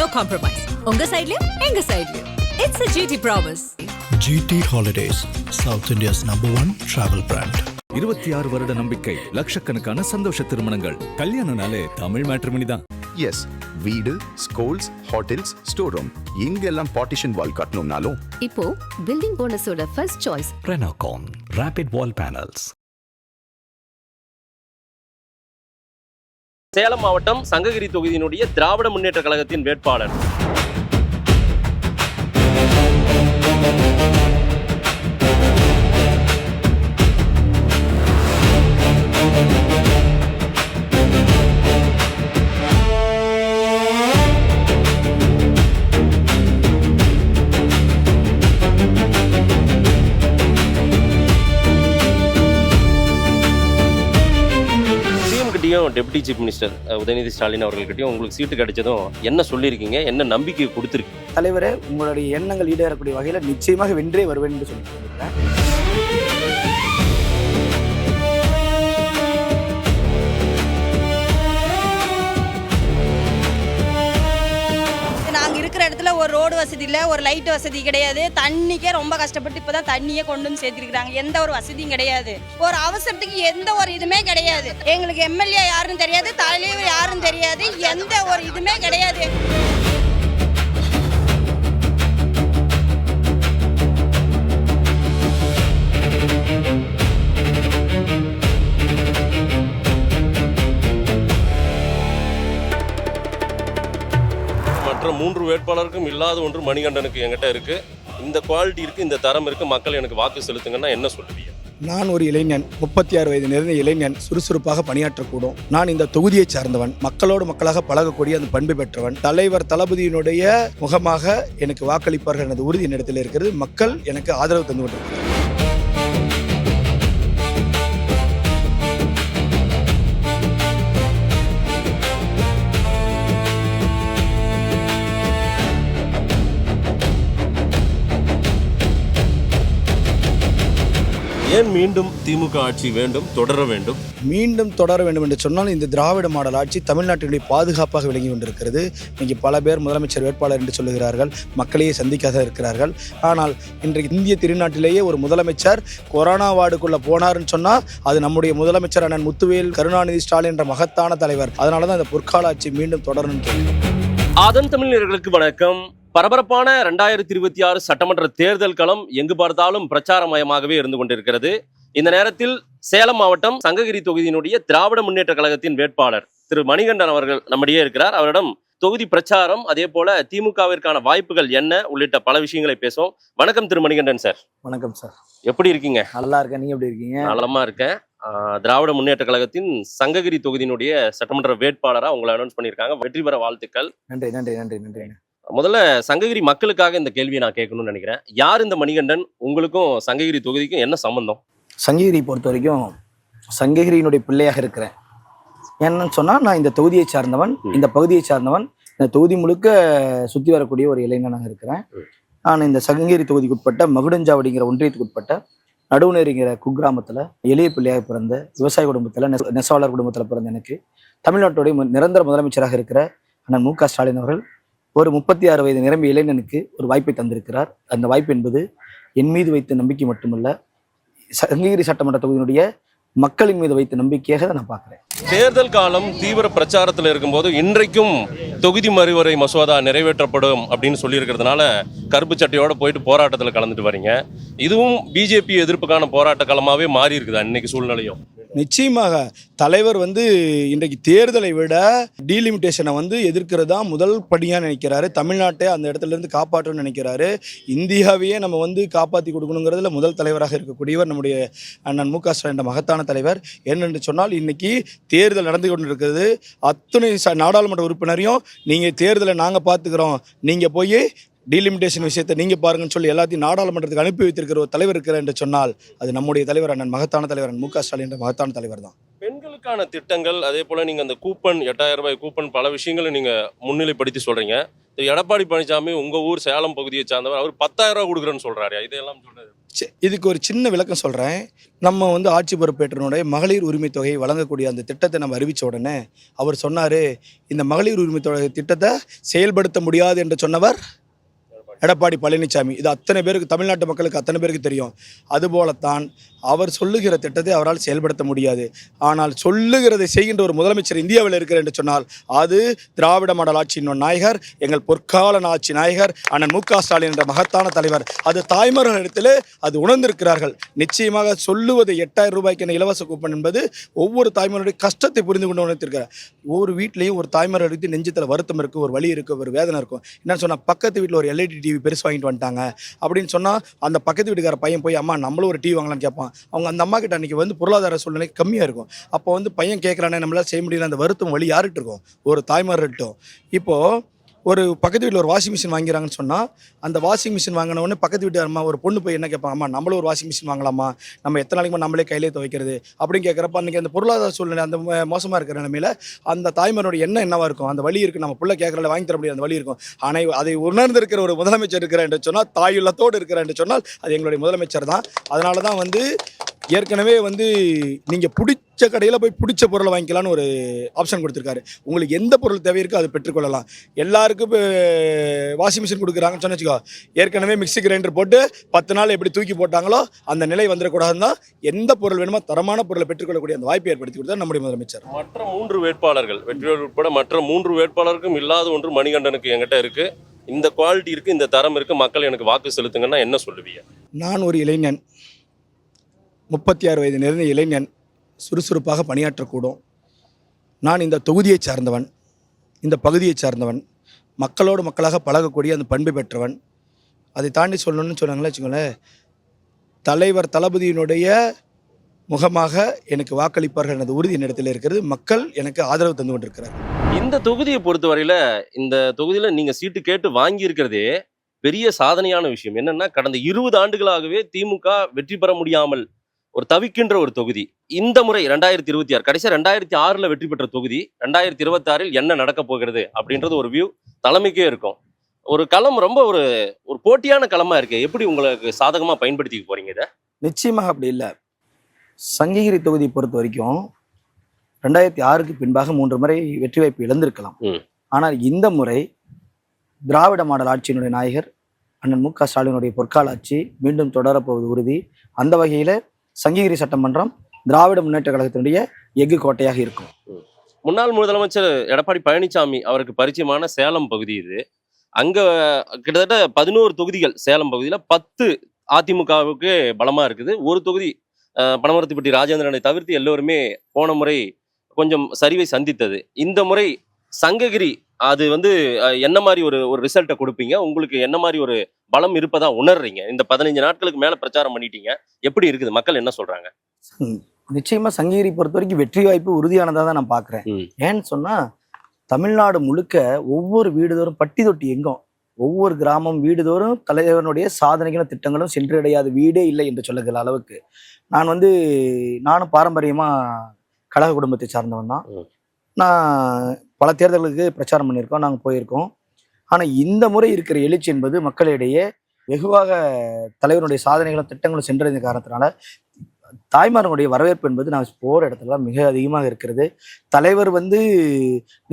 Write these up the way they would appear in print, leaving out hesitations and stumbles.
no compromise. உங்க சைடுலயும் எங்க சைடுலயும். It's a GT promise. GT Holidays, South India's #1 travel brand. 26 வருட நம்பிக்கை, லட்சக்கணக்கான சந்தோஷ திருமணங்கள். கல்யாணம்னாலே தமிழ் மேட்ரிமோனி தான். எஸ், வீடு, ஸ்கூல்ஸ், ஹோட்டல்ஸ், ஸ்டோர் ரூம் இங்கெல்லாம் பார்ட்டிஷன் வால் கட்டணும்னாலும் இப்போ பில்டிங் போனஸோட first choice Renocon Rapid Wall Panels. Salem மாவட்டம் சங்ககிரி தொகுதியினுடைய திராவிட முன்னேற்ற கழகத்தின் வேட்பாளர் deputy chief minister Udhayanidhi Stalin அவர்கள்கிட்டயும் உங்களுக்கு சீட்டு கிடைச்சதும் என்ன சொல்லியிருக்கீங்க, என்ன நம்பிக்கை கொடுத்துருக்கீங்க? தலைவரே, உங்களுடைய எண்ணங்கள் ஈடேறக்கூடிய வகையில் நிச்சயமாக வென்றே வருவேன் என்று சொல்லியிருக்கேன். நாங்கள் இருக்கிற இடத்துல ஒரு ரோடு வசதி இல்லை, ஒரு லைட் வசதி கிடையாது. தண்ணிக்கே ரொம்ப கஷ்டப்பட்டு இப்போ தான் தண்ணியே கொண்டு வந்து சேர்த்துருக்குறாங்க. எந்த ஒரு வசதியும் கிடையாது. ஒரு அவசரத்துக்கு எந்த ஒரு இதுவுமே கிடையாது. எங்களுக்கு எம்எல்ஏ யாருன்னு தெரியாது, தலைவர் யாருன்னு தெரியாது, எந்த ஒரு இதுவுமே கிடையாது. மற்ற 3 வேட்பாளருக்கும் இல்லாத ஒன்று மணிகண்டனுக்கு என்கிட்ட இருக்கு. இந்த குவாலிட்டி இருக்கு, இந்த தரம் இருக்கு, மக்கள் எனக்கு வாக்கு செலுத்துங்கன்னா என்ன சொல்லுவீங்க? நான் ஒரு இளைஞன், 36 வயது நிறைந்த இளைஞன், சுறுசுறுப்பாக பணியாற்றக்கூடும். நான் இந்த தொகுதியை சார்ந்தவன், மக்களோடு மக்களாக பழகக்கூடிய அந்த பண்பு பெற்றவன். தலைவர் தளபதியினுடைய முகமாக எனக்கு வாக்களிப்பார்கள் எனது உறுதி என்னிடத்தில் இருக்கிறது. மக்கள் எனக்கு ஆதரவு தந்து கொண்டிருக்கிறார். ஏன் மீண்டும் திமுக ஆட்சி வேண்டும், தொடர வேண்டும்? மீண்டும் தொடர வேண்டும் என்று சொன்னால் இந்த திராவிட மாடல் ஆட்சி தமிழ்நாட்டினுடைய பாதுகாப்பாக விளங்கி கொண்டிருக்கிறது. இன்றைக்கு பல பேர் முதலமைச்சர் வேட்பாளர் என்று சொல்லுகிறார்கள், மக்களையே சந்திக்காத இருக்கிறார்கள். ஆனால் இன்றைக்கு இந்திய திருநாட்டிலேயே ஒரு முதலமைச்சர் கொரோனா வார்டுக்குள்ளே போனார்னு சொன்னால் அது நம்முடைய முதலமைச்சர் அண்ணன் முத்துவேல் கருணாநிதி ஸ்டாலின் என்ற மகத்தான தலைவர். அதனால தான் இந்த பொற்கால ஆட்சி மீண்டும் தொடரணும்னு கேட்கிறேன். ஆதன் தமிழர்களுக்கு வணக்கம். பரபரப்பான 2026 சட்டமன்ற தேர்தல் களம் எங்கு பார்த்தாலும் பிரச்சாரமயமாகவே இருந்து கொண்டிருக்கிறது. இந்த நேரத்தில் சேலம் மாவட்டம் சங்ககிரி தொகுதியினுடைய திராவிட முன்னேற்ற கழகத்தின் வேட்பாளர் திரு மணிகண்டன் அவர்கள் நம்மிடையே இருக்கிறார். அவரிடம் தொகுதி பிரச்சாரம், அதே போல திமுகவிற்கான வாய்ப்புகள் என்ன உள்ளிட்ட பல விஷயங்களை பேசுவோம். வணக்கம் திரு மணிகண்டன் சார். வணக்கம் சார். எப்படி இருக்கீங்க? நல்லா இருக்கேன், நீங்க எப்படி இருக்கீங்க? நலமா இருக்கேன். திராவிட முன்னேற்ற கழகத்தின் சங்ககிரி தொகுதியினுடைய சட்டமன்ற வேட்பாளராக உங்களை அனௌன்ஸ் பண்ணியிருக்காங்க. வெற்றி பெற வாழ்த்துக்கள். நன்றி நன்றி நன்றி நன்றி. முதல்ல சங்ககிரி மக்களுக்காக இந்த கேள்வியை நான் கேட்கணும்னு நினைக்கிறேன். யார் இந்த மணிகண்டன்? உங்களுக்கும் சங்ககிரி தொகுதிக்கும் என்ன சம்பந்தம்? சங்ககிரி பொறுத்த வரைக்கும் சங்ககிரியினுடைய பிள்ளையாக இருக்கிறேன். என்னன்னு சொன்னால், நான் இந்த தொகுதியை சார்ந்தவன், இந்த பகுதியை சார்ந்தவன். இந்த தொகுதி முழுக்க சுற்றி வரக்கூடிய ஒரு இளைஞனாக இருக்கிறேன். நான் இந்த சங்ககிரி தொகுதிக்கு உட்பட்ட மகுடஞ்சாவடிங்கிற ஒன்றியத்துக்கு உட்பட்ட நடுவுநேரிங்கிற குக்கிராமத்தில் எளிய பிள்ளையாக பிறந்த விவசாய குடும்பத்தில், நெசவாளர் குடும்பத்தில் பிறந்த எனக்கு தமிழ்நாட்டுடைய நிரந்தர முதலமைச்சராக இருக்கிற அண்ணன் மு க ஸ்டாலின் அவர்கள் ஒரு 36 வயது நிரம்பிய இளைஞனுக்கு ஒரு வாய்ப்பை தந்திருக்கிறார். அந்த வாய்ப்பு என்பது என் மீது வைத்த நம்பிக்கை மட்டுமல்ல, சங்ககிரி சட்டமன்ற தொகுதியினுடைய மக்களின் மீது வைத்த நம்பிக்கையாக நான் பார்க்குறேன். தேர்தல் காலம் தீவிர பிரச்சாரத்தில் இருக்கும்போது இன்றைக்கும் தொகுதி மறுவரை மசோதா நிறைவேற்றப்படும் அப்படின்னு சொல்லியிருக்கிறதுனால கருப்பு சட்டையோட போயிட்டு போராட்டத்தில் கலந்துட்டு வரீங்க. இதுவும் பிஜேபி எதிர்ப்புக்கான போராட்ட களமாகவே மாறி இருக்குதா இன்னைக்கு சூழ்நிலையும்? நிச்சயமாக தலைவர் இன்றைக்கு தேர்தலை விட டீலிமிட்டேஷனை எதிர்க்கிறது தான் முதல் படியாக நினைக்கிறாரு. தமிழ்நாட்டை அந்த இடத்துல இருந்து காப்பாற்றணும்னு நினைக்கிறாரு. இந்தியாவையே நம்ம காப்பாற்றி கொடுக்கணுங்கிறதுல முதல் தலைவராக இருக்கக்கூடியவர் நம்முடைய அண்ணன் மு க ஸ்டாலின் மகத்தான தலைவர். என்னென்று சொன்னால், இன்னைக்கு தேர்தல் நடந்து கொண்டு இருக்கிறது. அத்தனை நாடாளுமன்ற உறுப்பினரையும் நீங்கள் தேர்தலை நாங்கள் பார்த்துக்கிறோம், நீங்கள் போய் டீலிமிட்டேஷன் விஷயத்தை நீங்கள் பாருங்கன்னு சொல்லி எல்லாத்தையும் நாடாளுமன்றத்துக்கு அனுப்பி வைத்திருக்கிற ஒரு தலைவர் இருக்கிறார் என்று சொன்னால் அது நம்முடைய தலைவர் அண்ணன் மகத்தான தலைவர் மு க ஸ்டாலின் என்ற மகத்தான தலைவர் தான். பெண்களுக்கான திட்டங்கள், அதே போல் நீங்கள் அந்த கூப்பன் 8000 ரூபாய் கூப்பன் பல விஷயங்களை நீங்கள் முன்னிலைப்படுத்தி சொல்கிறீங்க. எடப்பாடி பழனிசாமி உங்கள் ஊர் சேலம் பகுதியை சார்ந்தவர், அவர் 10,000 ரூபா கொடுக்குறேன்னு சொல்கிறாரு. இதெல்லாம் சொல்கிறது இதுக்கு ஒரு சின்ன விளக்கம் சொல்கிறேன். நம்ம வந்து ஆட்சி பொறுப்பேற்றனுடைய மகளிர் உரிமை தொகையை வழங்கக்கூடிய அந்த திட்டத்தை நம்ம அறிவித்த உடனே அவர் சொன்னார், இந்த மகளிர் உரிமை தொகை திட்டத்தை செயல்படுத்த முடியாது என்று சொன்னவர் எடப்பாடி பழனிசாமி. இது அத்தனை பேருக்கு, தமிழ்நாட்டு மக்களுக்கு அத்தனை பேருக்கு தெரியும். அதுபோலத்தான் அவர் சொல்லுகிற திட்டத்தை அவரால் செயல்படுத்த முடியாது. ஆனால் சொல்லுகிறதை செய்கின்ற ஒரு முதலமைச்சர் இந்தியாவில் இருக்கிறார் என்று சொன்னால் அது திராவிட மாடல் ஆட்சியின் நாயகர், எங்கள் பொற்கால ஆட்சி நாயகர் அண்ணன் மு.க. ஸ்டாலின் என்ற மகத்தான தலைவர். அது தாய்மார்களிடத்திலே அது உணர்ந்திருக்கிறார்கள். நிச்சயமாக சொல்லுவது 8000 ரூபாய்க்கு இலவச கூப்பன் என்பது ஒவ்வொரு தாய்மாருடைய கஷ்டத்தை புரிந்து கொண்டு உணர்த்திருக்கிறார். ஒவ்வொரு வீட்லேயும் ஒரு தாய்மார் எடுத்து நெஞ்சத்தில் வருத்தம் இருக்குது, ஒரு வலி இருக்குது, ஒரு வேதனை இருக்கும். என்னன்னு சொன்னால் பக்கத்து வீட்டில் ஒரு LED டிவி பெருசு வாங்கிட்டு வந்துட்டாங்க அப்படின்னு சொன்னால் அந்த பக்கத்து வீட்டுக்கார பையன் போய் அம்மா நம்மளும் ஒரு டிவி வாங்கலாம்னு கேட்பான். அவங்க அந்த அம்மா கிட்ட அன்றைக்கி வந்து பொருளாதார சூழ்நிலை கம்மியாக இருக்கும். அப்போ வந்து பையன் கேட்குறானே நம்மளால் செய்ய முடியல, அந்த வருத்தம் வழி யார்கிட்ட இருக்கும்? ஒரு தாய்மார்கிட்டும். இப்போது ஒரு பக்கத்து வீட்டில் ஒரு வாஷிங் மிஷின் வாங்கிறாங்கன்னு சொன்னால் அந்த வாஷிங் மிஷின் வாங்கினோடனே பக்கத்து வீட்டு அம்மா ஒரு பொண்ணு போய் என்ன கேட்பாங்க, அம்மா நம்மளும் ஒரு வாஷிங் மிஷின் வாங்கலாமா, நம்ம எத்தனை நாளைக்கு நம்மளே கையிலே துவைக்கிறது அப்படின்னு கேட்குறப்ப அன்றைக்கி அந்த பொருளாதார சூழ்நிலை அந்த மோசமாக இருக்கிற நிலைமையில் அந்த தாய்மாரோட எண்ணம் என்னவாக இருக்கும்? அந்த வழி இருக்குது, நம்ம பிள்ளை கேட்குறல வாங்கி தர முடியாது, அந்த வழி இருக்கும். ஆனால் அதை உணர்ந்திருக்கிற ஒரு முதலமைச்சர் இருக்கிறார் என்று சொன்னால், தாயுள்ளத்தோடு இருக்கிறார் என்று சொன்னால் அது எங்களுடைய முதலமைச்சர் தான். அதனால தான் வந்து ஏற்கனவே வந்து நீங்கள் பிடிச்ச கடையில் போய் பிடிச்ச பொருளை வாங்கிக்கலான்னு ஒரு ஆப்ஷன் கொடுத்துருக்காரு. உங்களுக்கு எந்த பொருள் தேவை இருக்கோ அதை பெற்றுக்கொள்ளலாம். எல்லாருக்கும் இப்போ வாஷிங் மிஷின் கொடுக்குறாங்கன்னு சொன்னு வச்சுக்கோ, ஏற்கனவே மிக்ஸி கிரைண்டர் போட்டு 10 நாள் எப்படி தூக்கி போட்டாங்களோ அந்த நிலை வந்துடக்கூடாதுன்னு தான் எந்த பொருள் வேணுமோ தரமான பொருளை பெற்றுக்கொள்ளக்கூடிய அந்த வாய்ப்பை ஏற்படுத்தி கொடுத்தா நம்முடைய முதலமைச்சர். மற்ற 3 வேட்பாளர்கள், வெற்றிவேல் உட்பட மற்ற 3 வேட்பாளருக்கும் இல்லாத ஒன்று மணிகண்டனுக்கு என்கிட்ட இருக்கு. இந்த குவாலிட்டி இருக்கு, இந்த தரம் இருக்கு, மக்கள் எனக்கு வாக்கு செலுத்துங்கன்னா என்ன சொல்லுவீங்க? நான் ஒரு இளைஞன், 36 வயது நிறைந்த இளைஞன், சுறுசுறுப்பாக பணியாற்றக்கூடும். நான் இந்த தொகுதியை சார்ந்தவன், இந்த பகுதியை சார்ந்தவன், மக்களோடு மக்களாக பழகக்கூடிய அந்த பண்பை பெற்றவன். அதை தாண்டி சொல்லணும்னு சொன்னாங்களே வச்சுக்கோங்களேன், தலைவர் தளபதியினுடைய முகமாக எனக்கு வாக்களிப்பார்கள் என்ற உறுதி என்னிடத்தில் இருக்கிறது. மக்கள் எனக்கு ஆதரவு தந்து கொண்டிருக்கிறார். இந்த தொகுதியை பொறுத்தவரையில, இந்த தொகுதியில நீங்க சீட்டு கேட்டு வாங்கி இருக்கிறதே பெரிய சாதனையான விஷயம். என்னன்னா, கடந்த 20 ஆண்டுகளாகவே திமுக வெற்றி பெற முடியாமல் ஒரு தவிக்கின்ற ஒரு தொகுதி. இந்த முறை 2026, கடைசியா 2006 வெற்றி பெற்ற தொகுதி 2026 என்ன நடக்க போகிறது அப்படின்றது ஒரு வியூ தலைமைக்கே இருக்கும். ஒரு களம் ரொம்ப ஒரு போட்டியான களமா இருக்கு. எப்படி உங்களுக்கு சாதகமா பயன்படுத்திக்க போறீங்க இதை? நிச்சயமாக அப்படி இல்லை. சங்ககிரி தொகுதியை பொறுத்த வரைக்கும் 2006க்கு பின்பாக 3 முறை வெற்றி வாய்ப்பு இழந்திருக்கலாம். ஆனால் இந்த முறை திராவிட மாடல் ஆட்சியினுடைய நாயகர் அண்ணன் மு.க. ஸ்டாலினுடைய பொற்கால ஆட்சி மீண்டும் தொடரப்போவது உறுதி. அந்த வகையில் சங்ககிரி சட்டமன்றம் திராவிட முன்னேற்ற கழகத்தினுடைய எஃகு கோட்டையாக இருக்கும். முன்னாள் முதலமைச்சர் எடப்பாடி பழனிசாமி அவருக்கு பரிச்சயமான சேலம் பகுதி இது. அங்க கிட்டத்தட்ட 11 தொகுதிகள் சேலம் பகுதியில 10 அதிமுகவுக்கு பலமா இருக்குது. ஒரு தொகுதி பனமரத்துப்பட்டி ராஜேந்திரனை தவிர்த்து எல்லோருமே போன முறை கொஞ்சம் சரிவை சந்தித்தது. இந்த முறை சங்ககிரி அது வந்து என்ன மாதிரி ஒரு ரிசல்ட்டை கொடுப்பீங்க? உங்களுக்கு என்ன மாதிரி ஒரு பலம் இருப்பதா உணர்றீங்க? இந்த 15 நாட்களுக்கு மேல பிரச்சாரம் பண்ணிட்டீங்க, எப்படி இருக்குது? மக்கள் என்ன சொல்றாங்க? நிச்சயமா சங்ககிரி பொறுத்த வரைக்கும் வெற்றி வாய்ப்பு உறுதியானதாக தான் நான் பாக்குறேன். ஏன்னு சொன்னா, தமிழ்நாடு முழுக்க ஒவ்வொரு வீடுதோறும் பட்டி தொட்டி எங்கும், ஒவ்வொரு கிராமம் வீடுதோறும் தலைவனுடைய சாதனைகளும் திட்டங்களும் சென்றடையாத வீடே இல்லை என்று சொல்லுகிற அளவுக்கு நானும் பாரம்பரியமா கழக குடும்பத்தை சார்ந்தவன் தான். நான் பல தேர்தல்களுக்கு பிரச்சாரம் பண்ணியிருக்கோம், நாங்கள் போயிருக்கோம். ஆனால் இந்த முறை இருக்கிற எழுச்சி என்பது மக்களிடையே வெகுவாக தலைவருடைய சாதனைகளும் திட்டங்களும் சென்றடைந்த காரணத்தினால தாய்மார்களுடைய வரவேற்பு என்பது நான் போகிற இடத்துல மிக அதிகமாக இருக்கிறது. தலைவர்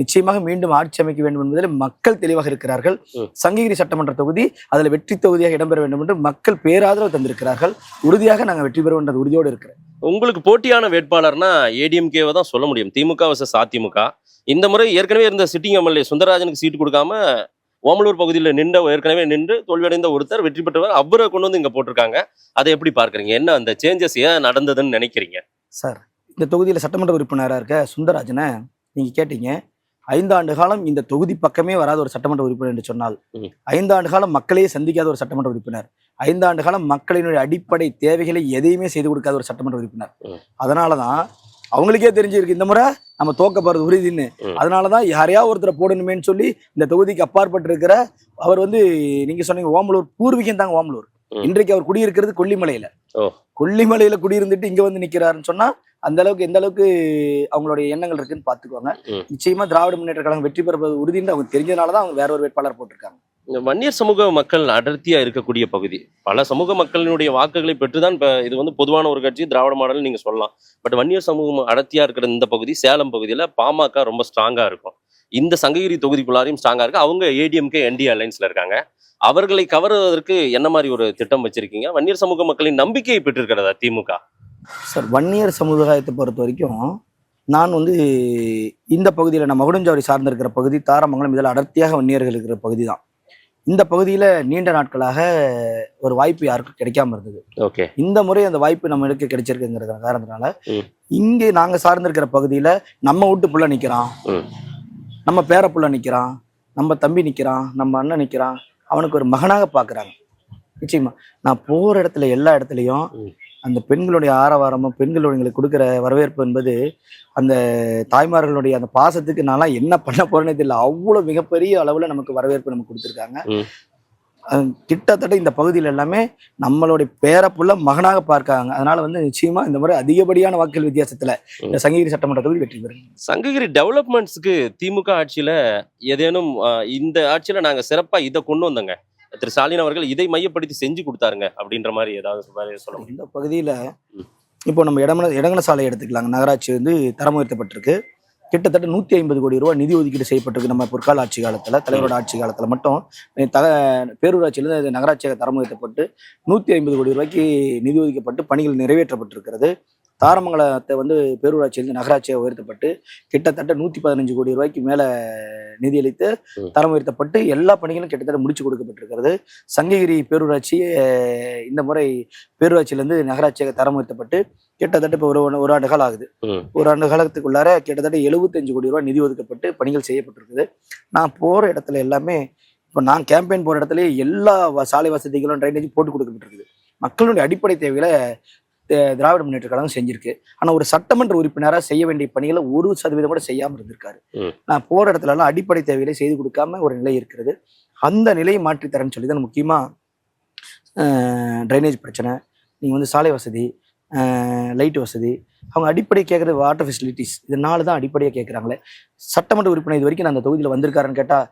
நிச்சயமாக மீண்டும் ஆட்சி அமைக்க வேண்டும் என்பதில் மக்கள் தெளிவாக இருக்கிறார்கள். சங்ககிரி சட்டமன்ற தொகுதி அதில் வெற்றி தொகுதியாக இடம்பெற வேண்டும் என்று மக்கள் பேராதரவு தந்திருக்கிறார்கள். உறுதியாக நாங்கள் வெற்றி பெறுவோம் என்ற உறுதியோடு இருக்கிறேன். உங்களுக்கு போட்டியான வேட்பாளர்னா ஏடிஎம்கேவை தான் சொல்ல முடியும். திமுக வர்சஸ் அதிமுக. இந்த முறை ஏற்கனவே இருந்த சிட்டிங் எம்எல்ஏ சுந்தரராஜனுக்கு சீட்டு கொடுக்காம ஓமலூர் பகுதியில் ஏற்கனவே நின்று தோல்வியடைந்த ஒருத்தர் வெற்றி பெற்றவர், அவரை கொண்டு வந்து இங்க போட்டிருக்காங்க. அதை எப்படி பார்க்குறீங்க? என்ன அந்த சேஞ்சஸ் ஏன் நடந்ததுன்னு நினைக்கிறீங்க? சார், இந்த தொகுதியில் சட்டமன்ற உறுப்பினராக இருக்க சுந்தரராஜனை நீங்கள் கேட்டீங்க. 5 ஆண்டு காலம் இந்த தொகுதி பக்கமே வராத ஒரு சட்டமன்ற உறுப்பினர் என்று சொன்னால், 5 ஆண்டு காலம் மக்களையே சந்திக்காத ஒரு சட்டமன்ற உறுப்பினர், 5 ஆண்டு காலம் மக்களினுடைய அடிப்படை தேவைகளை எதையுமே செய்து கொடுக்காத ஒரு சட்டமன்ற உறுப்பினர். அதனாலதான் அவங்களுக்கே தெரிஞ்சிருக்கு இந்த முறை நம்ம தோக்க போறது உறுதின்னு. அதனாலதான் யாரையா ஒருத்தரை போடணுமேன்னு சொல்லி இந்த தொகுதிக்கு அப்பாற்பட்டு இருக்கிற அவர் நீங்க சொன்னீங்க ஓமலூர் பூர்வீகம் தாங்க ஓமலூர். இன்றைக்கு அவர் குடியிருக்கிறது கொல்லிமலையில. கொல்லிமலையில குடியிருந்துட்டு இங்க நிக்கிறாருன்னு சொன்னா அந்த அளவுக்கு எந்த அளவுக்கு அவங்களுடைய எண்ணங்கள் இருக்குன்னு பாத்துக்குவாங்க. நிச்சயமா திராவிட முன்னேற்ற கழகம் வெற்றி பெறுவது உறுதின்னு அவங்க தெரிஞ்சதுனாலதான் அவங்க வேற ஒரு வேட்பாளர் போட்டிருக்காங்க. வன்னியர் சமூக மக்கள் அடர்த்தியா இருக்கக்கூடிய பகுதி. பல சமூக மக்களினுடைய வாக்குகளை பெற்றுதான் இப்ப இது வந்து பொதுவான ஒரு கட்சி, திராவிட மாடல் நீங்க சொல்லலாம். பட் வன்னியர் சமூகம் அடர்த்தியா இருக்கிற இந்த பகுதி, சேலம் பகுதியில பாமக ரொம்ப ஸ்ட்ராங்கா இருக்கும். இந்த சங்ககிரி தொகுதிக்குள்ளாரையும் ஸ்ட்ராங்கா இருக்கு. அவங்க ஏடிஎம்கே என்டிஏ அலைன்ஸ்ல இருக்காங்க. அவர்களை கவருவதற்கு என்ன மாதிரி ஒரு திட்டம் வச்சிருக்கீங்க? வன்னியர் சமூக மக்களின் நம்பிக்கையை பெற்றிருக்கிறதா திமுக? சார், வன்னியர் சமுதாயத்தை பொறுத்த வரைக்கும் நான் வந்து இந்த பகுதியில் நம்ம மகுடஞ்சாவடி சார்ந்திருக்கிற பகுதி தாரமங்கலம், இதில் அடர்த்தியாக வன்னியர்கள் இருக்கிற பகுதி தான். இந்த பகுதியில் நீண்ட நாட்களாக ஒரு வாய்ப்பு யாருக்கும் கிடைக்காம இருந்தது. ஓகே, இந்த முறை அந்த வாய்ப்பு நம்மளுக்கு கிடைச்சிருக்குங்கிற காரணத்தினால இங்கே நாங்கள் சார்ந்திருக்கிற பகுதியில் நம்ம வீட்டு புள்ள நிற்கிறான், நம்ம பேர புள்ள நிற்கிறான், நம்ம தம்பி நிற்கிறான், நம்ம அண்ணன் நிற்கிறான், அவனுக்கு ஒரு மகனாக பார்க்குறாங்க. நிச்சயமா நான் போகிற இடத்துல எல்லா இடத்துலையும் அந்த பெண்களுடைய ஆரவாரமும் பெண்களுடைய கொடுக்குற வரவேற்பு என்பது அந்த தாய்மார்களுடைய அந்த பாசத்துக்கு நான்லாம் என்ன பண்ண போறேன்னே தெரியல. அவ்வளோ மிகப்பெரிய அளவில் நமக்கு வரவேற்பு நமக்கு கொடுத்துருக்காங்க. கிட்டத்தட்ட இந்த பகுதியில் எல்லாமே நம்மளுடைய பேரப்புள்ள மகனாக பார்க்காங்க. அதனால வந்து நிச்சயமா இந்த முறை அதிகப்படியான வாக்குகள் வித்தியாசத்துல இந்த சங்ககிரி சட்டமன்ற தொகுதி வெற்றி பெறும். சங்ககிரி டெவலப்மெண்ட்ஸ்க்கு திமுக ஆட்சியில ஏதேனும் இந்த ஆட்சியில நாங்க சிறப்பா இதை கொண்டு வந்தோங்க, திரு ஸ்டாலின் அவர்கள் இதை மையப்படுத்தி செஞ்சு கொடுத்தாருங்க அப்படின்ற மாதிரி ஏதாவது சொல்ல முடியும்? இந்த பகுதியில இப்போ நம்ம இடங்கன சாலை எடுத்துக்கலாங்க. நகராட்சி வந்து தரம் உயர்த்தப்பட்டிருக்கு. கிட்டத்தட்ட 150 கோடி ரூபாய் நிதி ஒதுக்கீடு செய்யப்பட்டிருக்கு. நம்ம பொற்கால ஆட்சி காலத்துல, தலைவரோட ஆட்சி காலத்துல மட்டும் பேரூராட்சியிலிருந்து நகராட்சியாக தரம் உயர்த்தப்பட்டு 150 கோடி ரூபாய்க்கு நிதி ஒதுக்கப்பட்டு பணிகள் நிறைவேற்றப்பட்டிருக்கிறது. தாரமங்கலத்தை வந்து பேரூராட்சியிலிருந்து நகராட்சியாக உயர்த்தப்பட்டு கிட்டத்தட்ட 115 கோடி ரூபாய்க்கு மேல நிதியளித்து தரம் உயர்த்தப்பட்டு எல்லா பணிகளும் கிட்டத்தட்ட முடிச்சு கொடுக்கப்பட்டிருக்கிறது. சங்ககிரி பேரூராட்சி இந்த முறை பேரூராட்சியிலிருந்து நகராட்சியாக தரம் உயர்த்தப்பட்டு கிட்டத்தட்ட இப்போ ஒரு ஆண்டு காலம் ஆகுது. ஒரு ஆண்டு காலத்துக்குள்ளார கிட்டத்தட்ட 75 கோடி ரூபாய் நிதி ஒதுக்கப்பட்டு பணிகள் செய்யப்பட்டிருக்குது. நான் போற இடத்துல எல்லாமே இப்போ நான் கேம்பெயின் போற இடத்துல எல்லா சாலை வசதிகளும் ட்ரைனேஜ் போட்டு கொடுக்கப்பட்டிருக்குது. மக்களுடைய அடிப்படை தேவைகளை திராவிட முன்னேற்ற கழகம் செஞ்சிருக்கு. ஆனா ஒரு சட்டமன்ற உறுப்பினராக செய்ய வேண்டிய பணிகளை 1% கூட செய்யாம இருந்திருக்காரு. நான் போற இடத்துல எல்லாம் அடிப்படை தேவைகளை செய்து கொடுக்காம ஒரு நிலை இருக்கிறது. அந்த நிலையை மாற்றித்தரேன்னு சொல்லி தான் முக்கியமா ட்ரைனேஜ் பிரச்சனை, நீங்க வந்து சாலை வசதி, லைட் வசதி, அவங்க அடிப்படை கேட்குறது வாட்டர் ஃபெசிலிட்டிஸ், இதனால தான் அடிப்படையாக கேட்குறாங்களே. சட்டமன்ற உறுப்பினர் இது வரைக்கும் நான் அந்த தொகுதியில் வந்திருக்காருன்னு கேட்டால்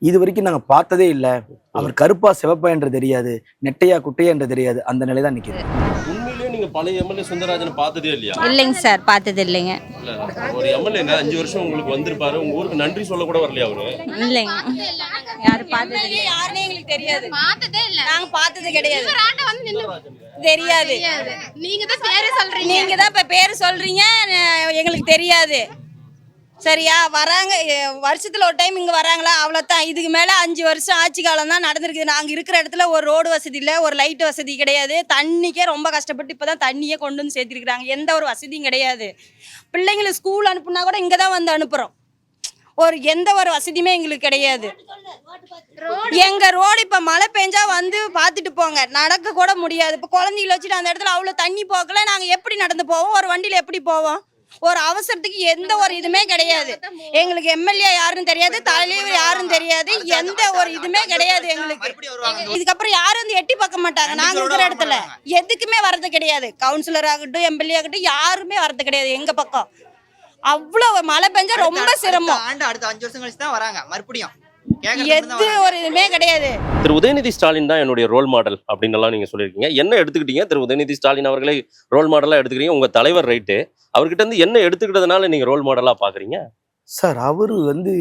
இது வரைக்கும் நாங்கள் பார்த்ததே இல்லை. அவர் கருப்பா சிவப்பா என்று தெரியாது, நெட்டையா குட்டையா என்று தெரியாது, அந்த நிலை தான் நிற்கிது. உண்மையிலேயே நீங்க பழைய எம்எல்ஏ சுந்தரராஜன் பார்த்ததே இல்லையா? இல்லைங்க சார், பார்த்தது இல்லைங்க. ஒரு எம்எல்ஏங்க 5 வருஷம் உங்களுக்கு வந்திருப்பாரு, உங்க ஊருக்கு நன்றி சொல்ல கூட வரலையா அவரு? இல்லைங்க, யாரும் பார்த்தது இல்லை. யாருன்னே எங்களுக்கு தெரியாது, பார்த்ததே இல்லை, நாங்க பார்த்தது கிடையாது, தெரியாது. நீங்க தான் பேரு சொல்றீங்க, நீங்க தான் இப்ப பேரு சொல்றீங்க, எங்களுக்கு தெரியாது. சரியா, வராங்க வருஷத்துல ஒரு டைம் இங்க வராங்களா, அவ்வளவுதான். இதுக்கு மேல 5 வருஷம் ஆட்சி காலம் தான் நடந்திருக்கு. நாங்க இருக்கிற இடத்துல ஒரு ரோடு வசதி இல்லை, ஒரு லைட் வசதி கிடையாது. தண்ணிக்கே ரொம்ப கஷ்டப்பட்டு இப்பதான் தண்ணியே கொண்டு வந்து சேர்த்திருக்கிறாங்க. எந்த ஒரு வசதியும் கிடையாது. பிள்ளைங்களை ஸ்கூல் அனுப்புனா கூட இங்க தான் வந்து அனுப்புறோம். எந்த ஒரு வசதியுமே எங்களுக்கு கிடையாது. எங்க ரோடு இப்ப மழை பெஞ்சா வந்து பாத்துட்டு போங்க, நடக்க கூட முடியாது. இப்ப குழந்தைகளை வச்சுட்டு அந்த இடத்துல அவ்வளவு தண்ணி போக்கல, நாங்க எப்படி நடந்து போவோம்? ஒரு வண்டியில எப்படி போவோம்? ஒரு அவசரத்துக்கு எந்த ஒரு இதுமே கிடையாது. எங்களுக்கு எம்எல்ஏ யாருன்னு தெரியாது, தலைவர் யாருன்னு தெரியாது, எந்த ஒரு இதுமே கிடையாது எங்களுக்கு. இதுக்கப்புறம் யாரும் வந்து எட்டி பார்க்க மாட்டாங்க. நாங்க இருக்கிற இடத்துல எதுக்குமே வர்றது கிடையாது. கவுன்சிலர் ஆகட்டும், எம்எல்ஏ ஆகட்டும், யாருமே வர்றது கிடையாது எங்க பக்கம். அவ்வளவு மழை பெஞ்சா ரொம்ப சிரமம். அடுத்த 5 வருஷம் கழிச்சு தான் வராங்க மறுபடியும். எது ஒரு இதுமே கிடையாது. திரு உதயநிதி ஸ்டாலின் தான் என்னுடைய ரோல் மாடல் அப்படின்னு எல்லாம் நீங்க சொல்லியிருக்கீங்க. என்ன எடுத்துக்கிட்டீங்க? திரு உதயநிதி ஸ்டாலின் அவர்களை ரோல் மாடலா எடுத்துக்கிறீங்க. உங்க தலைவர் ரைட்டு, அவர்கிட்ட இருந்து என்ன எடுத்துக்கிட்டதுனால நீங்க ரோல் மாடலா பாக்குறீங்க? சார், அவரு வந்து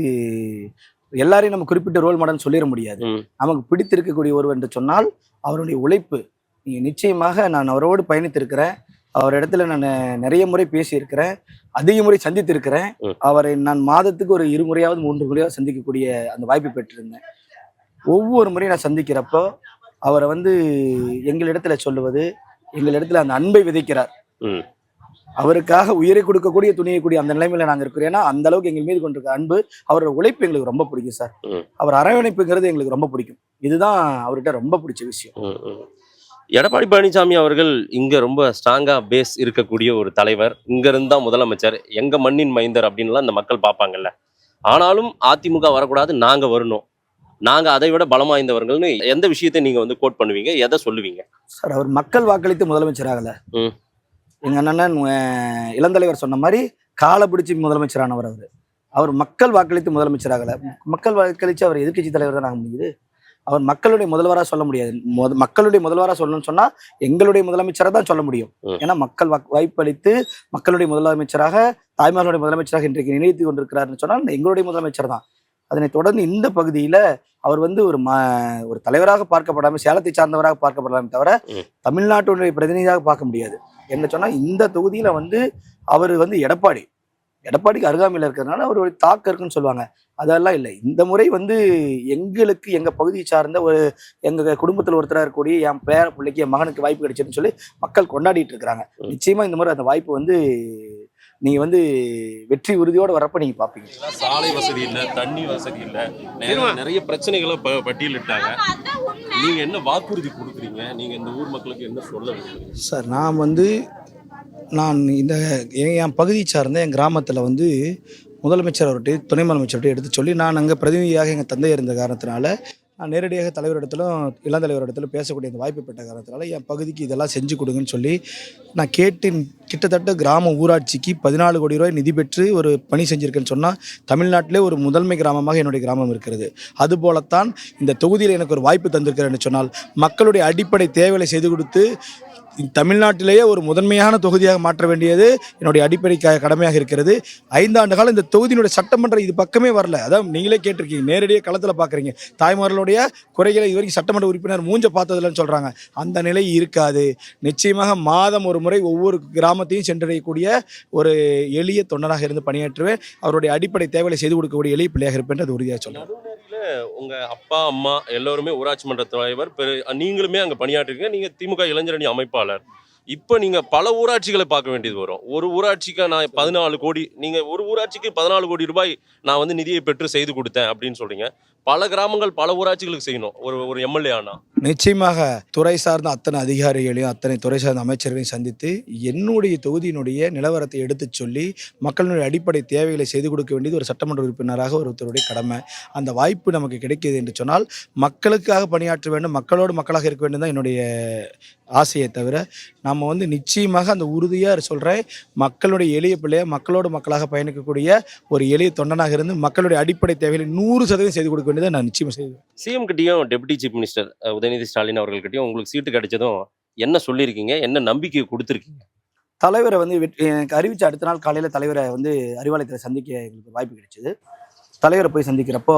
எல்லாரையும் நம்ம குறிப்பிட்ட ரோல் மாடல் சொல்லிட முடியாது. நமக்கு பிடித்திருக்கக்கூடிய ஒருவர் என்று சொன்னால் அவருடைய உழைப்பு. நீங்க நிச்சயமாக நான் அவரோடு பயணித்திருக்கிறேன். அவர் இடத்துல நான் நிறைய முறை பேசியிருக்கிறேன், அதிக முறை சந்தித்திருக்கிறேன். அவரை நான் மாதத்துக்கு ஒரு 2 முறையாவது 3 முறையாவது சந்திக்கக்கூடிய அந்த வாய்ப்பு பெற்றிருந்தேன். ஒவ்வொரு முறையும் நான் சந்திக்கிறப்போ அவரை வந்து எங்களிடத்துல சொல்லுவது, எங்களிடத்துல அந்த அன்பை விதைக்கிறார். அவருக்காக உயிரை கொடுக்கக்கூடிய துணியக்கூடிய அந்த நிலைமையில நாங்க இருக்கிறோம். ஏன்னா அந்த அளவுக்கு எங்கள் மீது கொண்டிருக்க அன்பு, அவரோட உழைப்பு எங்களுக்கு ரொம்ப பிடிக்கும் சார். அவர் அரவணைப்புங்கிறது எங்களுக்கு ரொம்ப பிடிக்கும். இதுதான் அவர்கிட்ட ரொம்ப பிடிச்ச விஷயம். எடப்பாடி பழனிசாமி அவர்கள் இங்க ரொம்ப ஸ்ட்ராங்கா பேஸ் இருக்கக்கூடிய ஒரு தலைவர், இங்க இருந்தா முதலமைச்சர், எங்க மண்ணின் மைந்தர் அப்படின்லாம் இந்த மக்கள் பார்ப்பாங்கல்ல. ஆனாலும் அதிமுக வரக்கூடாது, நாங்க வரணும், நாங்க அதை விட பலம் வாய்ந்தவர்கள்னு எந்த விஷயத்தை நீங்க வந்து கோட் பண்ணுவீங்க, எதை சொல்லுவீங்க? சார், அவர் மக்கள் வாக்களித்து முதலமைச்சர் ஆகல. எங்க அண்ணன் இளந்தலைவர் சொன்ன மாதிரி காலை பிடிச்சி முதலமைச்சரானவர். அவர் மக்கள் வாக்களித்து முதலமைச்சர் ஆகல. மக்கள் வாக்களித்து அவர் எதிர்கட்சி தலைவர் தான் ஆக முடியுது. அவர் மக்களுடைய முதல்வராக சொல்ல முடியாது. மக்களுடைய முதல்வராக சொல்லணும்னு சொன்னா எங்களுடைய முதலமைச்சராக தான் சொல்ல முடியும். ஏன்னா மக்கள் வாய்ப்பளித்து மக்களுடைய முதலமைச்சராக, தாய்மார்களுடைய முதலமைச்சராக இன்றைக்கு நினைத்து கொண்டிருக்கிறாருன்னு சொன்னால் எங்களுடைய முதலமைச்சர் தான். அதனை தொடர்ந்து இந்த பகுதியில அவர் வந்து ஒரு தலைவராக பார்க்கப்படாம, சேலத்தை சார்ந்தவராக பார்க்கப்படலாமே தவிர தமிழ்நாட்டுடைய பிரதிநிதியாக பார்க்க முடியாது. என்ன சொன்னா இந்த தொகுதியில வந்து அவர் வந்து எடப்பாடிக்கு அருகாமையில் இருக்கிறதுனால அவருடைய தாக்கம் இருக்குன்னு சொல்லுவாங்க. அதெல்லாம் இல்லை. இந்த முறை வந்து எங்களுக்கு எங்க பகுதியை சார்ந்த எங்க குடும்பத்தில் ஒருத்தராக இருக்கக்கூடிய என் பேர பிள்ளைக்கு, என் மகனுக்கு வாய்ப்பு கிடைச்சதுன்னு சொல்லி மக்கள் கொண்டாடிட்டு இருக்கிறாங்க. நிச்சயமா இந்த முறை அந்த வாய்ப்பு வந்து நீங்க வந்து வெற்றி உறுதியோடு வரப்ப நீங்க பாப்பீங்க. சாலை வசதி இல்ல, தண்ணி வசதி இல்ல, நிறைய பிரச்சனைகளை பட்டியலிட்டாங்க. நீங்க என்ன வாக்குறுதி கொடுக்குறீங்க? நீங்க இந்த ஊர் மக்களுக்கு என்ன சொல்ல விரும்புறீங்க? சார், நான் என் பகுதியை சார்ந்த என் கிராமத்தில் வந்து முதலமைச்சர் அவர்கிட்ட, துணை முதலமைச்சர்கிட்ட எடுத்து சொல்லி, நான் அங்கே பிரதிநிதியாக எங்கள் தந்தை இருந்த காரணத்தினால நான் நேரடியாக தலைவரிடத்திலும் இளம் தலைவரிடத்திலும் பேசக்கூடிய அந்த வாய்ப்பு பெற்ற காரணத்தினால என் பகுதிக்கு இதெல்லாம் செஞ்சு கொடுங்கன்னு சொல்லி நான் கேட்டு கிட்டத்தட்ட கிராம ஊராட்சிக்கு 14 கோடி ரூபாய் நிதி பெற்று ஒரு பணி செஞ்சுருக்கேன்னு சொன்னால் தமிழ்நாட்டிலே ஒரு முதன்மை கிராமமாக என்னுடைய கிராமம் இருக்கிறது. அதுபோலத்தான் இந்த தொகுதியில் எனக்கு ஒரு வாய்ப்பு தந்திருக்கிறேன்னு சொன்னால் மக்களுடைய அடிப்படை தேவைகளை செய்து கொடுத்து தமிழ்நாட்டிலேயே ஒரு முதன்மையான தொகுதியாக மாற்ற வேண்டியது என்னுடைய அடிப்படை கடமையாக இருக்கிறது. 5 ஆண்டு காலம் இந்த தொகுதியினுடைய சட்டமன்றம் இது பக்கமே வரல. அதான் நீங்களே கேட்டிருக்கீங்க, நேரடியாக களத்தில் பார்க்குறீங்க. தாய்மார்களுடைய குறைகளை இதுவரைக்கும் சட்டமன்ற உறுப்பினர் மூஞ்ச பார்த்ததில்லைன்னு சொல்கிறாங்க. அந்த நிலை இருக்காது. நிச்சயமாக மாதம் ஒரு முறை ஒவ்வொரு கிராமத்தையும் சென்றடையக்கூடிய ஒரு எளிய தொண்டனாக இருந்து பணியாற்றுவேன். அவருடைய அடிப்படை தேவைகளை செய்து கொடுக்கக்கூடிய எளிய பிள்ளையாக இருப்பேன். அது உறுதியாக சொல்கிறேன். உங்க அப்பா அம்மா எல்லோருமே ஊராட்சி மன்ற தலைவர், நீங்களுமே அங்க பணியாற்றிருக்கீங்க. நீங்க திமுக இளைஞரணி அமைப்பாளர். இப்போ நீங்க பல ஊராட்சிகளை பார்க்க வேண்டியது வரும். ஒரு ஊராட்சிக்கு நான் 14 கோடி, நீங்க ஒரு ஊராட்சிக்கு 14 கோடி ரூபாய் நான் வந்து நிதியை பெற்று செய்து கொடுத்தேன் அப்படின்னு சொல்றீங்க. பல கிராமங்கள் பல ஊராட்சிகளுக்கு செய்யணும் ஒரு எம்எல்ஏ ஆனா. நிச்சயமாக துறை சார்ந்த அத்தனை அதிகாரிகளையும் அத்தனை துறை சார்ந்த அமைச்சர்களையும் சந்தித்து என்னுடைய தொகுதியினுடைய நிலவரத்தை எடுத்து சொல்லி மக்களுடைய அடிப்படை தேவைகளை செய்து கொடுக்க வேண்டியது ஒரு சட்டமன்ற உறுப்பினராக ஒருத்தருடைய கடமை. அந்த வாய்ப்பு நமக்கு கிடைக்கிது என்று சொன்னால் மக்களுக்காக பணியாற்ற வேண்டும், மக்களோடு மக்களாக இருக்க வேண்டும் தான் என்னுடைய ஆசையை தவிர, நம்ம வந்து நிச்சயமாக அந்த உறுதியாக சொல்கிறேன், மக்களுடைய எளிய பிள்ளைய மக்களோடு மக்களாக பயணிக்கக்கூடிய ஒரு எளிய தொண்டனாக இருந்து மக்களுடைய அடிப்படை தேவைகளை 100% செய்து கொடுக்க வேண்டியதை நான் நிச்சயமாக செய்வேன். சிஎம் கிட்டையும் deputy chief minister Udhayanidhi Stalin அவர்கள்கிட்டையும் உங்களுக்கு சீட்டு கிடைச்சதும் என்ன சொல்லியிருக்கீங்க, என்ன நம்பிக்கை கொடுத்துருக்கீங்க? தலைவரை வந்து எனக்கு அறிவிச்ச அடுத்த நாள் காலையில் தலைவரை வந்து அறிவாலயத்தில் சந்திக்க எங்களுக்கு வாய்ப்பு கிடைச்சிது. தலைவரை போய் சந்திக்கிறப்போ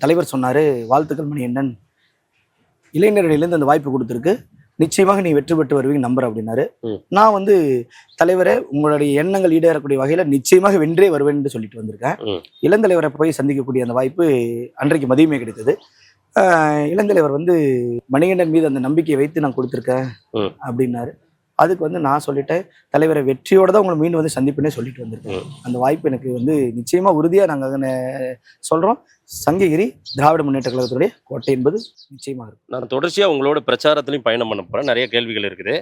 தலைவர் சொன்னார், வாழ்த்துக்கள் மணிகண்டன், இளைஞர்களிலேருந்து அந்த வாய்ப்பு கொடுத்துருக்கு, நிச்சயமாக நீ வெற்றி பெற்று வருவீங்க நம்புற அப்படின்னாரு. நான் வந்து தலைவரே உங்களுடைய எண்ணங்கள் ஈடேறக்கூடிய வகையில நிச்சயமாக வென்றே வருவேன் என்று சொல்லிட்டு வந்திருக்கேன். இளந்தலைவரை போய் சந்திக்கக்கூடிய அந்த வாய்ப்பு அன்றைக்கு மதியமே கிடைத்தது. இளந்தலைவர் வந்து மணிகண்டன் மீது அந்த நம்பிக்கையை வைத்து நான் கொடுத்துருக்கேன் அப்படின்னாரு. அதுக்கு வந்து நான் சொல்லிட்டேன், தலைவரை வெற்றியோட தான் உங்களை மீண்டும் வந்து சந்திப்புன்னே சொல்லிட்டு வந்திருக்கேன். அந்த வாய்ப்பு எனக்கு வந்து நிச்சயமா உறுதியா நாங்கள் சொல்றோம். சங்ககிரி திராவிட முன்னேற்ற கழகத்துடைய கோட்டை என்பது நிச்சயமா இருக்கும். நான் தொடர்ச்சியா உங்களோட பிரச்சாரத்திலையும் பயணம் பண்ண போறேன். நிறைய கேள்விகள் இருக்குது.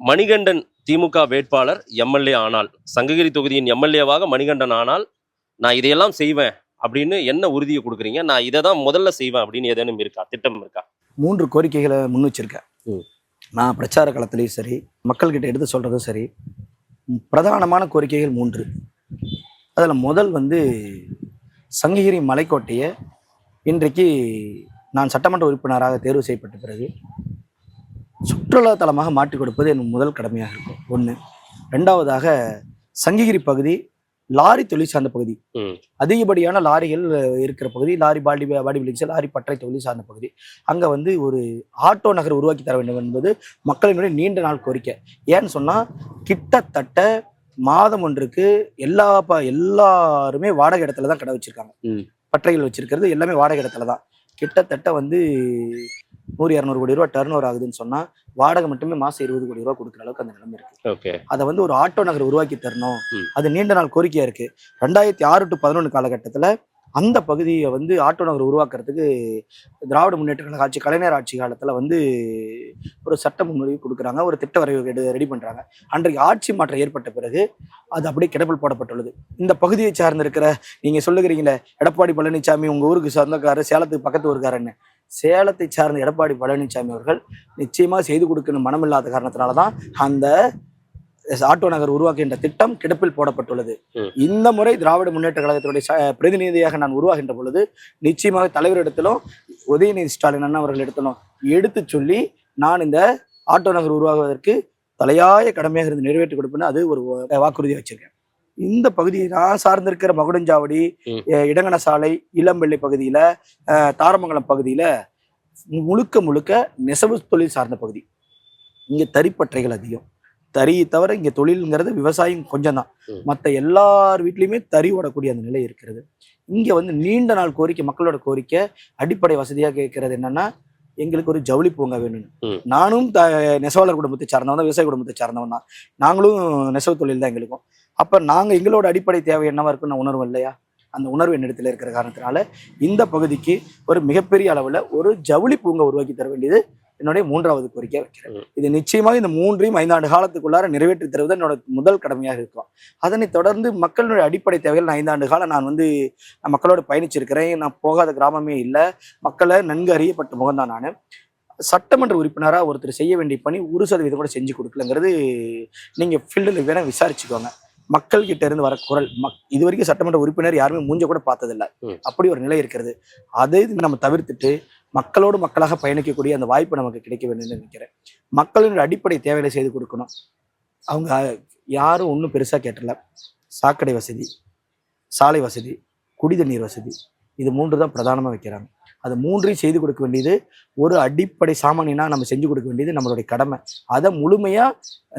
மணிகண்டன் திமுக வேட்பாளர் எம்எல்ஏ ஆனால், சங்ககிரி தொகுதியின் எம்எல்ஏவாக மணிகண்டன் ஆனால் நான் இதையெல்லாம் செய்வேன் அப்படின்னு என்ன உறுதியை கொடுக்குறீங்க? நான் இதை தான் முதல்ல செய்வேன் அப்படின்னு ஏதேனும் இருக்கா, திட்டம் இருக்கா? 3 கோரிக்கைகளை முன் வச்சிருக்கேன். நான் பிரச்சார களத்திலையும் சரி, மக்கள்கிட்ட எடுத்து சொல்றதும் சரி, பிரதானமான கோரிக்கைகள் 3. அதில் முதல் வந்து சங்ககிரி மலைக்கோட்டையை இன்றைக்கு நான் சட்டமன்ற உறுப்பினராக தேர்வு செய்யப்பட்ட பிறகு சுற்றுலா தலமாக மாற்றி கொடுப்பது என் முதல் கடமையாக இருக்கும். 1. 2வதாக சங்ககிரி பகுதி லாரி தொழில் சார்ந்த பகுதி, அதிகப்படியான லாரிகள் இருக்கிற பகுதி, லாரி பாடி பில்டிங்ஸ், லாரி பட்டறை தொழில் சார்ந்த பகுதி. அங்கே வந்து ஒரு ஆட்டோ நகர் உருவாக்கி தர வேண்டும் என்பது மக்களினுடைய நீண்ட நாள் கோரிக்கை. ஏன்னு சொன்னால் கிட்டத்தட்ட மாதம் ஒன்றுக்கு எல்லாருமே வாடகை இடத்துல தான் கடை வச்சிருக்காங்க. பட்டறைகள் வச்சிருக்கிறது எல்லாமே வாடகை இடத்துல தான். கிட்டத்தட்ட வந்து 100-200 கோடி ரூபா டர்ன் ஓவர் ஆகுதுன்னு சொன்னால் வாடகை மட்டுமே மாதம் 20 கோடி ரூபா கொடுக்குற அளவுக்கு அந்த நிலைமை இருக்கு. அதை வந்து ஒரு ஆட்டோ நகர் உருவாக்கி தரணும், அது நீண்ட நாள் கோரிக்கையா இருக்கு. 2006 to 2011 காலகட்டத்தில் அந்த பகுதியை வந்து ஆட்டோ நகர் உருவாக்குறதுக்கு திராவிட முன்னேற்ற கழக ஆட்சி, கலைஞர் ஆட்சி காலத்தில் வந்து ஒரு சட்ட முன்வடிவு கொடுக்குறாங்க, ஒரு திட்ட வரைவு ரெடி பண்ணுறாங்க. அன்றைக்கு ஆட்சி மாற்றம் ஏற்பட்ட பிறகு அது அப்படியே கிடப்பில் போடப்பட்டுள்ளது. இந்த பகுதியை சார்ந்து இருக்கிற, நீங்கள் சொல்லுகிறீங்களே எடப்பாடி பழனிசாமி உங்கள் ஊருக்கு சொந்தக்காரர், சேலத்துக்கு பக்கத்து ஊருக்காரன்னு, சேலத்தை சார்ந்த எடப்பாடி பழனிசாமி அவர்கள் நிச்சயமாக செய்து கொடுக்கணும் மனமில்லாத காரணத்தினால தான் அந்த ஆட்டோ நகர் உருவாக்குகின்ற திட்டம் கிடப்பில் போடப்பட்டுள்ளது. இந்த முறை திராவிட முன்னேற்ற கழகத்தினுடைய பிரதிநிதியாக நான் உருவாகின்ற பொழுது நிச்சயமாக தலைவரிடத்திலும் உதயநிதி ஸ்டாலின் அண்ணா அவர்களிடத்திலும் எடுத்து சொல்லி நான் இந்த ஆட்டோ நகர் உருவாகுவதற்கு தலையாய கடமையாக இருந்து நிறைவேற்றி கொடுப்பேன்னு அது ஒரு வாக்குறுதியை வச்சிருக்கேன். இந்த பகுதியை நான் சார்ந்திருக்கிற மகுடஞ்சாவடி, இடங்கன சாலை, இளம்பெள்ளை பகுதியில, தாரமங்கலம் பகுதியில முழுக்க நெசவு தொழில் சார்ந்த பகுதி. இங்க தறிப்பற்றைகள் அதிகம். தறியை தவிர இங்க தொழில்ங்கிறது விவசாயம் கொஞ்சம் தான். மற்ற எல்லார் வீட்லயுமே தறி ஓடக்கூடிய அந்த நிலை இருக்கிறது. இங்க வந்து நீண்ட நாள் கோரிக்கை, மக்களோட கோரிக்கை, அடிப்படை வசதியாக கேட்கறது என்னன்னா, எங்களுக்கு ஒரு ஜவுளி பூங்கா வேணும்னு. நானும் நெசவாளர் குடும்பத்தை சார்ந்தவன் தான், விவசாய குடும்பத்தை சார்ந்தவன் தான். நாங்களும் நெசவு தொழில் தான் எங்களுக்கும். அப்ப நாங்க எங்களோட அடிப்படை தேவை என்னவா இருக்குன்னு உணர்வு இல்லையா? அந்த உணர்வு என்னிடத்துல இருக்கிற காரணத்தினால இந்த பகுதிக்கு ஒரு மிகப்பெரிய அளவுல ஒரு ஜவுளி பூங்கா உருவாக்கி தர வேண்டியது என்னுடைய 3வது கோரிக்கையை வைக்கிறேன். இது நிச்சயமாக இந்த 3 5 ஆண்டு காலத்துக்குள்ளார நிறைவேற்றி தருவது என்னோட முதல் கடமையாக இருக்கும். அதனை தொடர்ந்து மக்களுடைய அடிப்படை தேவைகள் 5 ஆண்டு காலம் நான் வந்து மக்களோட பயணிச்சிருக்கிறேன். நான் போகாத கிராமமே இல்லை. மக்களை நன்கு அறியப்பட்ட முகம்தான் நான். சட்டமன்ற உறுப்பினராக ஒருத்தர் செய்ய வேண்டிய பணி 1% கூட செஞ்சு கொடுக்கலங்கிறது நீங்க ஃபீல்டில் வேணா விசாரிச்சுக்கோங்க. மக்கள் கிட்ட இருந்து வர குரல் இது வரைக்கும் சட்டமன்ற உறுப்பினர் யாருமே மூஞ்ச கூட பார்த்ததில்லை. அப்படி ஒரு நிலை இருக்கிறது. அதை நம்ம தவிர்த்துட்டு மக்களோடு மக்களாக பயணிக்கக்கூடிய அந்த வாய்ப்பு நமக்கு கிடைக்க வேண்டும் நினைக்கிறேன். மக்களின் அடிப்படை தேவைகளை செய்து கொடுக்கணும். அவங்க யாரும் ஒன்றும் பெருசா கேட்டல. சாக்கடை வசதி, சாலை வசதி, குடிதண்ணீர் வசதி, இது 3 தான் பிரதானமாக வைக்கிறாங்க. அது 3ஐயும் செய்து கொடுக்க வேண்டியது ஒரு அடிப்படை சாமானியனா நம்ம செஞ்சு கொடுக்க வேண்டியது நம்மளுடைய கடமை. அதை முழுமையா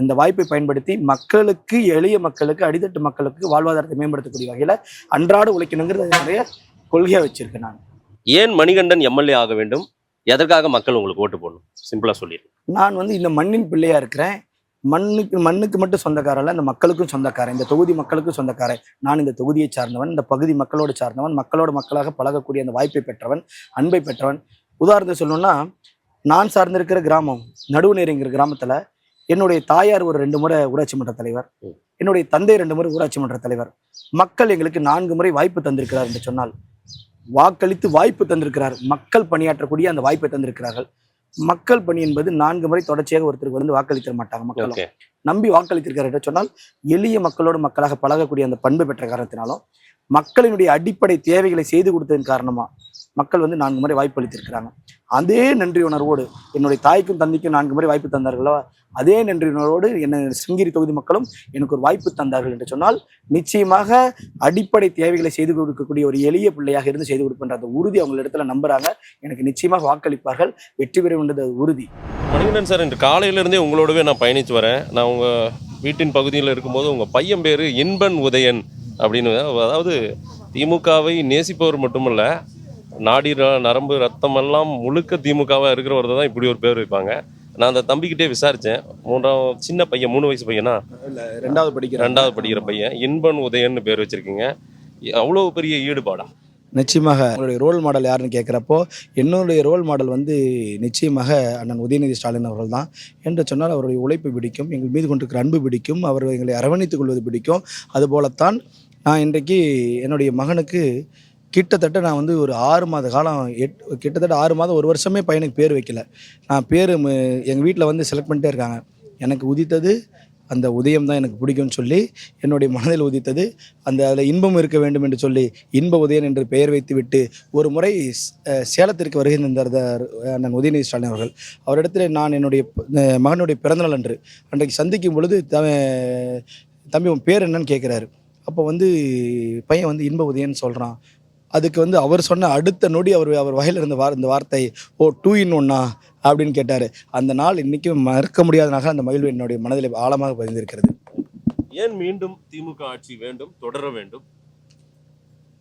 இந்த வாய்ப்பை பயன்படுத்தி மக்களுக்கு, எளிய மக்களுக்கு, அடித்தட்டு மக்களுக்கு வாழ்வாதாரத்தை மேம்படுத்தக்கூடிய வகையில அன்றாட உழைக்கணுங்கிறது என்னுடைய கொள்கையா வச்சிருக்கேன். நான் ஏன் மணிகண்டன் எம்எல்ஏ ஆக வேண்டும்? எதற்காக மக்கள் உங்களுக்கு ஓட்டு போடணும்? சிம்பிளா சொல்லிடுறேன். நான் வந்து இந்த மண்ணின் பிள்ளையா இருக்கிறேன். மண்ணுக்கு மட்டும் சொந்தக்காரன், இந்த மக்களுக்கும் சொந்தக்காரன், இந்த தொகுதி மக்களுக்கும் சொந்தக்காரன். நான் இந்த தொகுதியை சார்ந்தவன், இந்த பகுதி மக்களோடு சார்ந்தவன், மக்களோட மக்களாக பழகக்கூடிய அந்த வாய்ப்பை பெற்றவன், அன்பை பெற்றவன். உதாரணத்தை சொல்லணும்னா, நான் சார்ந்திருக்கிற கிராமம் நடுவுநேரிங்கிற கிராமத்துல என்னுடைய தாயார் ஒரு 2 முறை ஊராட்சி மன்ற தலைவர், என்னுடைய தந்தை 2 முறை ஊராட்சி மன்ற தலைவர். மக்கள் எங்களுக்கு 4 முறை வாய்ப்பு தந்திருக்கிறார் என்று சொன்னால், வாக்களித்து வாய்ப்பு தந்திருக்கிறார். மக்கள் பணியாற்றக்கூடிய அந்த வாய்ப்பை தந்திருக்கிறார்கள். மக்கள் பணி என்பது 4 முறை தொடர்ச்சியாக ஒருத்தருக்கு வந்து வாக்களித்திட மாட்டாங்க. மக்களும் நம்பி வாக்களித்திருக்காரு என்று சொன்னால், எளிய மக்களோடு மக்களாக பழகக்கூடிய அந்த பண்பு பெற்ற காரணத்தினாலும், மக்களினுடைய அடிப்படை தேவைகளை செய்து கொடுத்ததன் காரணமா மக்கள் வந்து 4 முறை வாய்ப்பு அளித்திருக்கிறாங்க. அதே நன்றி உணர்வோடு என்னுடைய தாய்க்கும் தந்தைக்கும் 4 முறை வாய்ப்பு தந்தார்களோ, அதே நன்றி உணர்வோடு என்ன சிங்ககிரி தொகுதி மக்களும் எனக்கு ஒரு வாய்ப்பு தந்தார்கள் என்று சொன்னால், நிச்சயமாக அடிப்படை தேவைகளை செய்து கொடுக்கக்கூடிய ஒரு எளிய பிள்ளையாக இருந்து செய்து கொடுப்பேன்ற அந்த உறுதி அவங்களிடத்துல நம்புறாங்க. எனக்கு நிச்சயமாக வாக்களிப்பார்கள். வெற்றி பெற வேண்டியது உறுதி. மணிகண்டன் சார், இன்று காலையிலிருந்தே உங்களோடவே நான் பயணித்து வரேன். நான் உங்க வீட்டின் பகுதியில் இருக்கும்போது உங்க பையன் பேரு இன்பன் உதயன் அப்படின்னு, அதாவது திமுகவை நேசிப்பவர் மட்டுமல்ல, நாடி நரம்பு ரத்தம் எல்லாம் முழுக்க திமுகவா இருக்கிறவர் தான் இப்படி ஒரு பேர் வைப்பாங்க. நான் அந்த தம்பிக்கிட்டே விசாரிச்சேன். 3வது சின்ன பையன், 3 வயசு பையனா, 2வது படிக்கிற பையன், இன்பன் உதயன் பேர் வச்சிருக்கீங்க. அவ்வளோ பெரிய ஈடுபாடா? நிச்சயமாக உங்களுடைய ரோல் மாடல் யாருன்னு கேட்குறப்போ, என்னுடைய ரோல் மாடல் வந்து நிச்சயமாக அண்ணன் உதயநிதி ஸ்டாலின் அவர்கள் தான். என்று சொன்னால் அவருடைய உழைப்பு பிடிக்கும், எங்கள் மீது கொண்டிருக்கிற அன்பு பிடிக்கும், அவர் எங்களை அரவணைத்துக் கொள்வது பிடிக்கும். அதுபோலத்தான் நான் இன்றைக்கு என்னுடைய மகனுக்கு கிட்டத்தட்ட நான் வந்து ஒரு 6 மாத காலம், கிட்டத்தட்ட 6 மாதம் 1 வருஷமே பையனுக்கு பேர் வைக்கல. நான் பேர் எங்கள் வீட்டில் வந்து செலக்ட் பண்ணிட்டே இருக்காங்க. எனக்கு உதித்தது அந்த உதயம் தான் எனக்கு பிடிக்கும்னு சொல்லி என்னுடைய மனதில் உதித்தது. அதில் இன்பம் இருக்க வேண்டும் என்று சொல்லி இன்ப உதயன் என்று பெயர் வைத்து விட்டு ஒரு முறை சேலத்திற்கு வருகை தந்தார் அண்ணன் உதயநிதி ஸ்டாலின் அவர்கள். அவரிடத்தில் நான் என்னுடைய மகனுடைய பிறந்தநாள் அன்றைக்கு சந்திக்கும் பொழுது தம்பி உன் பேர் என்னன்னு கேட்குறாரு. அப்போ வந்து பையன் வந்து இன்ப உதயன் சொல்கிறான். அதுக்கு வந்து அவர் சொன்ன அடுத்த நொடி அவர் வகையில் இருந்த இந்த வார்த்தை, ஓ 2 in 1 அப்படின்னு கேட்டார். அந்த நாள் இன்றைக்கும் மறக்க முடியாதனாக அந்த மகிழ்வு என்னுடைய மனதில் ஆழமாக பதிந்திருக்கிறது. ஏன் மீண்டும் திமுக ஆட்சி வேண்டும், தொடர வேண்டும்?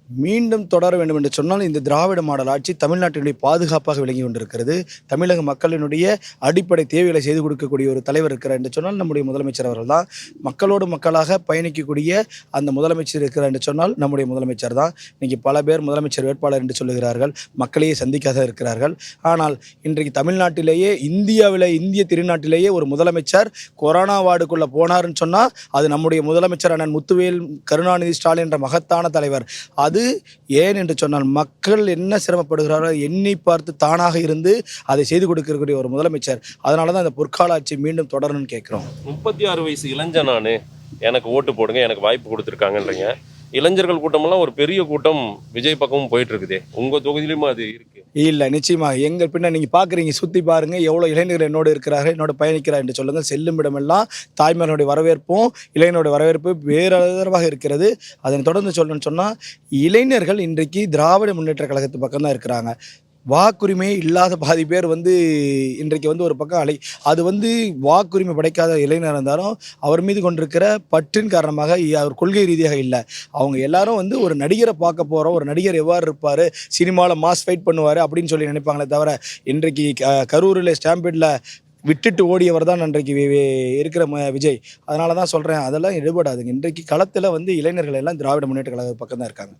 மீண்டும் தொடர வேண்டும் என்று சொன்னால், இந்த திராவிட மாடல் ஆட்சி தமிழ்நாட்டினுடைய பாதுகாப்பாக விளங்கி கொண்டிருக்கிறது. தமிழக மக்களினுடைய அடிப்படை தேவைகளை செய்து கொடுக்கக்கூடிய ஒரு தலைவர் இருக்கிறார் என்று சொன்னால் நம்முடைய முதலமைச்சர் அவர்கள் தான். மக்களோடு மக்களாக பயணிக்கக்கூடிய அந்த முதலமைச்சர் இருக்கிறார் என்று சொன்னால் நம்முடைய முதலமைச்சர் தான். இன்னைக்கு பல பேர் முதலமைச்சர் வேட்பாளர் என்று சொல்லுகிறார்கள், மக்களையே சந்திக்காத இருக்கிறார்கள். ஆனால் இன்றைக்கு தமிழ்நாட்டிலேயே, இந்திய திருநாட்டிலேயே ஒரு முதலமைச்சர் கொரோனா வார்டுக்குள்ளே போனார்னு சொன்னால் அது நம்முடைய முதலமைச்சர் அண்ணன் முத்துவேல் கருணாநிதி ஸ்டாலின் என்ற மகத்தான தலைவர். அது ஏன் என்று சொன்னால் மக்கள் என்ன சிரமப்படுகிறாரோ எண்ணி பார்த்து தானாக இருந்து அதை செய்து கொடுக்கக்கூடிய ஒரு முதலமைச்சர். அதனால தான் இந்த பொற்கால ஆட்சி மீண்டும் தொடரணும்னு கேட்குறோம். 36 வயசு இளைஞன் நான், எனக்கு ஓட்டு போடுங்க, எனக்கு வாய்ப்பு கொடுத்துருக்காங்கன்றீங்க. இளைஞர்கள் கூட்டமெல்லாம் ஒரு பெரிய கூட்டம் விஜய் பக்கமும் போயிட்டு இருக்குதே, உங்க தொகுதியிலுமே அது இருக்கு? இல்லை, நிச்சயமாக எங்கள் பின்ன நீங்கள் பார்க்குறீங்க, சுற்றி பாருங்கள், எவ்வளோ இளைஞர்கள் என்னோடு இருக்கிறார்கள், என்னோட பயணிக்கிறார் என்று சொல்லுங்கள். செல்லும் இடமெல்லாம் தாய்மார்களுடைய வரவேற்பும் இளைஞருடைய வரவேற்பு வேறவாக இருக்கிறது. அதனை தொடர்ந்து சொல்லணும்னு சொன்னால் இளைஞர்கள் இன்றைக்கு திராவிட முன்னேற்ற கழகத்து பக்கம் தான் இருக்கிறாங்க. வாக்குரிமை இல்லாத பாதி பேர் இன்றைக்கு ஒரு பக்கம் அது வாக்குரிமை படைக்காத இளைஞர் இருந்தாலும் அவர் மீது கொண்டிருக்கிற பற்றின் காரணமாக அவர் கொள்கை ரீதியாக இல்லை. அவங்க எல்லாரும் ஒரு நடிகரை பார்க்க போகிறோம், ஒரு நடிகர் எவ்வாறு இருப்பார், சினிமாவில் மாஸ் ஃபைட் பண்ணுவார் அப்படின்னு சொல்லி நினைப்பாங்களே தவிர, இன்றைக்கு கரூரில் ஸ்டாம்பேடில் விட்டுட்டு ஓடியவர் தான் இன்றைக்கு இருக்கிற விஜய். அதனால தான் சொல்கிறேன், அதெல்லாம் எடுபடாதுங்க. இன்றைக்கு களத்தில் இளைஞர்கள் எல்லாம் திராவிட முன்னேற்ற கழக பக்கம் தான் இருக்காங்க.